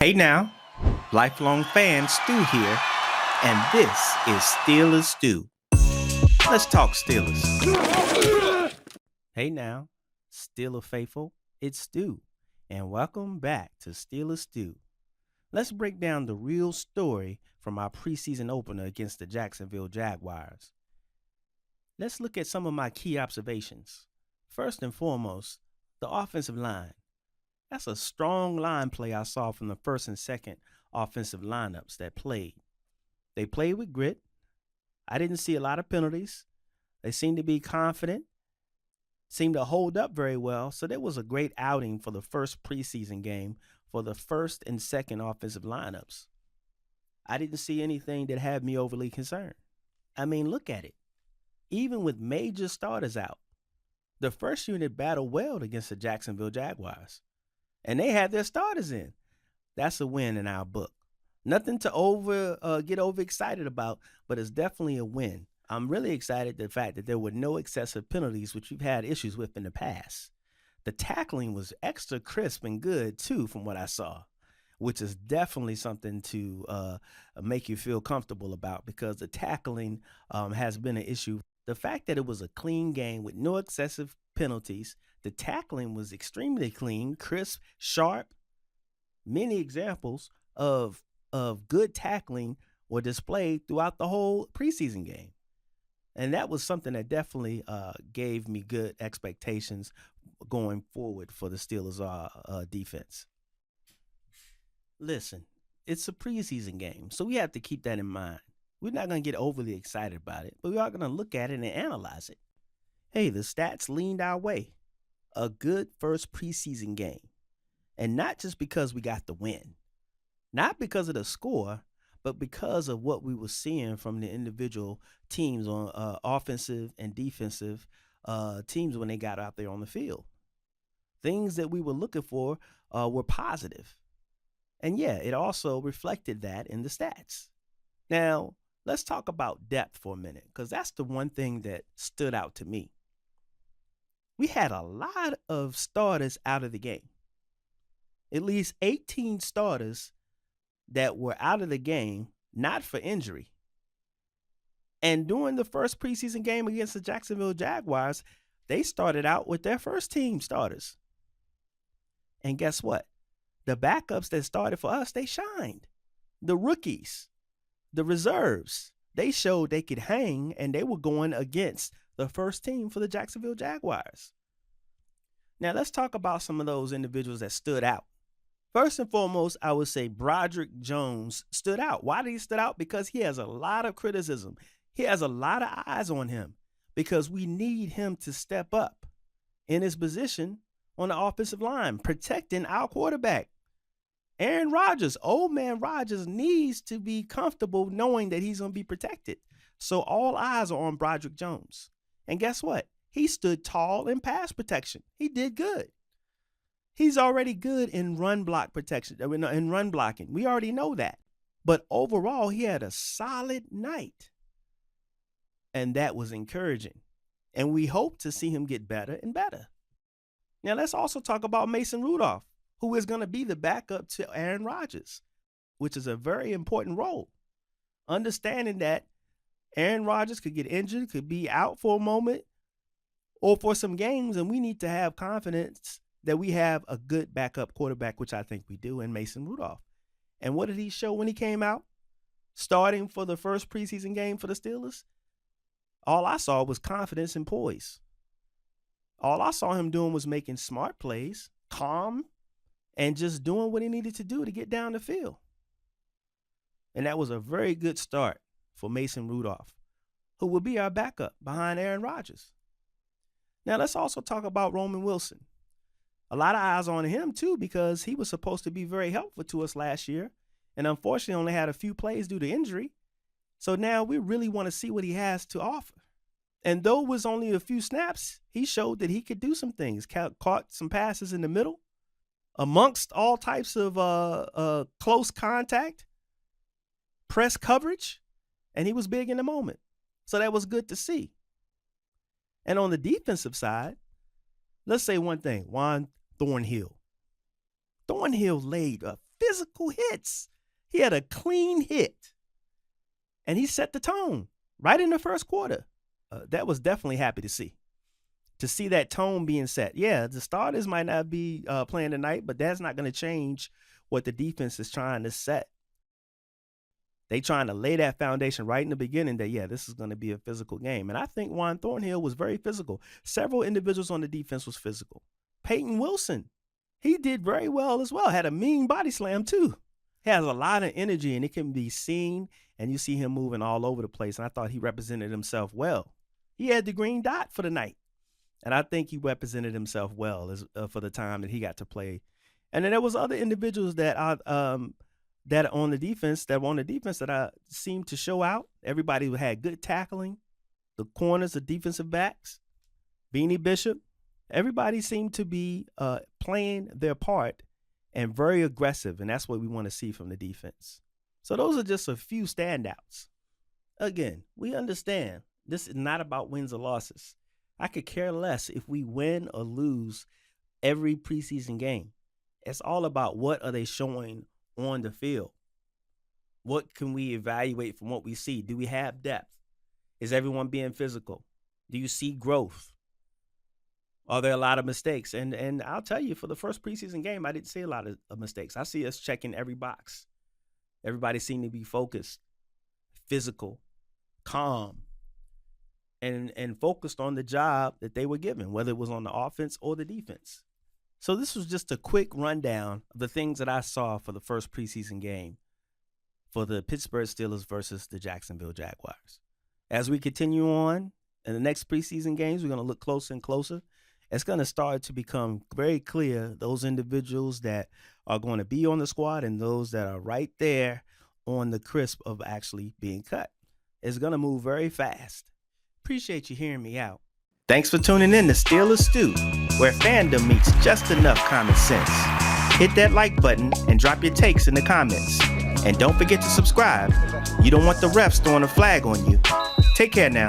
Hey now, lifelong fan Stu here, and this is Steelers Stew. Let's talk Steelers. Hey now, Steeler faithful, it's Stu, and welcome back to Steelers Stew. Let's break down the real story from our preseason opener against the Jacksonville Jaguars. Let's look at some of my key observations. First and foremost, the offensive line. That's a strong line play I saw from the first and second offensive lineups that played. They played with grit. I didn't see a lot of penalties. They seemed to be confident, seemed to hold up very well. So that was a great outing for the first preseason game for the first and second offensive lineups. I didn't see anything that had me overly concerned. I mean, look at it. Even with major starters out, the first unit battled well against the Jacksonville Jaguars. And they had their starters in. That's a win in our book. Nothing to get overexcited about, but it's definitely a win. I'm really excited the fact that there were no excessive penalties, which we've had issues with in the past. The tackling was extra crisp and good, too, from what I saw, which is definitely something to make you feel comfortable about because the tackling has been an issue. The fact that it was a clean game with no excessive penalties, the tackling was extremely clean, crisp, sharp. Many examples of good tackling were displayed throughout the whole preseason game. And that was something that definitely gave me good expectations going forward for the Steelers' defense. Listen, it's a preseason game, so we have to keep that in mind. We're not going to get overly excited about it, but we are going to look at it and analyze it. Hey, the stats leaned our way. A good first preseason game. And not just because we got the win. Not because of the score, but because of what we were seeing from the individual teams on offensive and defensive teams when they got out there on the field. Things that we were looking for were positive. And yeah, it also reflected that in the stats. Now, let's talk about depth for a minute, because that's the one thing that stood out to me. We had a lot of starters out of the game. At least 18 starters that were out of the game, not for injury. And during the first preseason game against the Jacksonville Jaguars, they started out with their first team starters. And guess what? The backups that started for us, they shined. The rookies, the reserves, they showed they could hang, and they were going against the first team for the Jacksonville Jaguars. Now, let's talk about some of those individuals that stood out. First and foremost, I would say Broderick Jones stood out. Why did he stood out? Because he has a lot of criticism. He has a lot of eyes on him because we need him to step up in his position on the offensive line, protecting our quarterback. Aaron Rodgers, old man Rodgers, needs to be comfortable knowing that he's going to be protected. So all eyes are on Broderick Jones. And guess what? He stood tall in pass protection. He did good. He's already good in run block protection, in run blocking. We already know that. But overall, he had a solid night. And that was encouraging. And we hope to see him get better and better. Now, let's also talk about Mason Rudolph, who is going to be the backup to Aaron Rodgers, which is a very important role. Understanding that Aaron Rodgers could get injured, could be out for a moment or for some games, and we need to have confidence that we have a good backup quarterback, which I think we do, in Mason Rudolph. And what did he show when he came out, starting for the first preseason game for the Steelers? All I saw was confidence and poise. All I saw him doing was making smart plays, calm, and just doing what he needed to do to get down the field. And that was a very good start for Mason Rudolph, who will be our backup behind Aaron Rodgers. Now, let's also talk about Roman Wilson. A lot of eyes on him, too, because he was supposed to be very helpful to us last year and unfortunately only had a few plays due to injury. So now we really want to see what he has to offer. And though it was only a few snaps, he showed that he could do some things, caught some passes in the middle amongst all types of close contact, press coverage, and he was big in the moment. So that was good to see. And on the defensive side, let's say one thing, Juan Thornhill. Thornhill laid a physical hits. He had a clean hit. And he set the tone right in the first quarter. That was definitely happy to see. To see that tone being set. Yeah, the starters might not be playing tonight, but that's not going to change what the defense is trying to set. They trying to lay that foundation right in the beginning that, yeah, this is going to be a physical game. And I think Juan Thornhill was very physical. Several individuals on the defense was physical. Peyton Wilson, he did very well as well. Had a mean body slam too. He has a lot of energy and it can be seen, and you see him moving all over the place. And I thought he represented himself well. He had the green dot for the night. And I think he represented himself well for the time that he got to play. And then there was other individuals that were on the defense that I seemed to show out. Everybody had good tackling. The corners, the defensive backs, Beanie Bishop. Everybody seemed to be playing their part and very aggressive. And that's what we want to see from the defense. So those are just a few standouts. Again, we understand this is not about wins or losses. I could care less if we win or lose every preseason game. It's all about what are they showing on the field. What can we evaluate from what we see? Do we have depth? Is everyone being physical? Do you see growth? Are there a lot of mistakes? And I'll tell you, for the first preseason game, I didn't see a lot of mistakes. I see us checking every box. Everybody seemed to be focused, physical, calm, and focused on the job that they were given, whether it was on the offense or the defense. So this was just a quick rundown of the things that I saw for the first preseason game for the Pittsburgh Steelers versus the Jacksonville Jaguars. As we continue on in the next preseason games, we're going to look closer and closer. It's going to start to become very clear those individuals that are going to be on the squad and those that are right there on the crisp of actually being cut. It's going to move very fast. Appreciate you hearing me out. Thanks for tuning in to Steelers Stew, where fandom meets just enough common sense. Hit that like button and drop your takes in the comments. And don't forget to subscribe. You don't want the refs throwing a flag on you. Take care now.